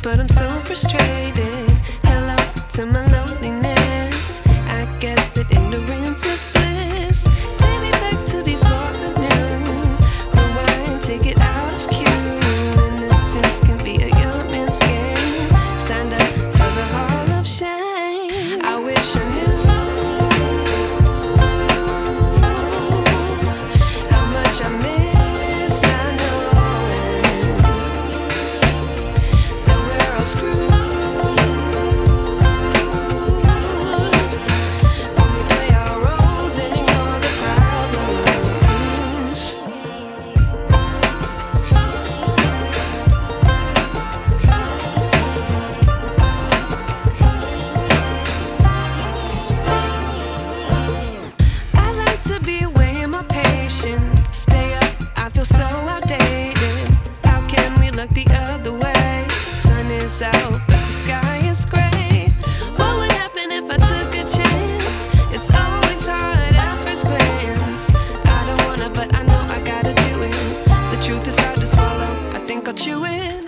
but I'm so frustrated. Hello to my loneliness. I guess that ignorance is bliss. Take me back to before the noon. Rewind, take it out of cue. Innocence can be a young man's game. Signed up for the hall of shame. I wish I knew how much I miss not knowing that we're all screwed when we play our roles and ignore the problems. I like to be away in my patience. Stay up, I feel so outdated. How can we look the other way? Sun is out, but the sky is gray. What would happen if I took a chance? It's always hard at first glance. I don't wanna, but I know I gotta do it. The truth is hard to swallow, I think I'll chew it.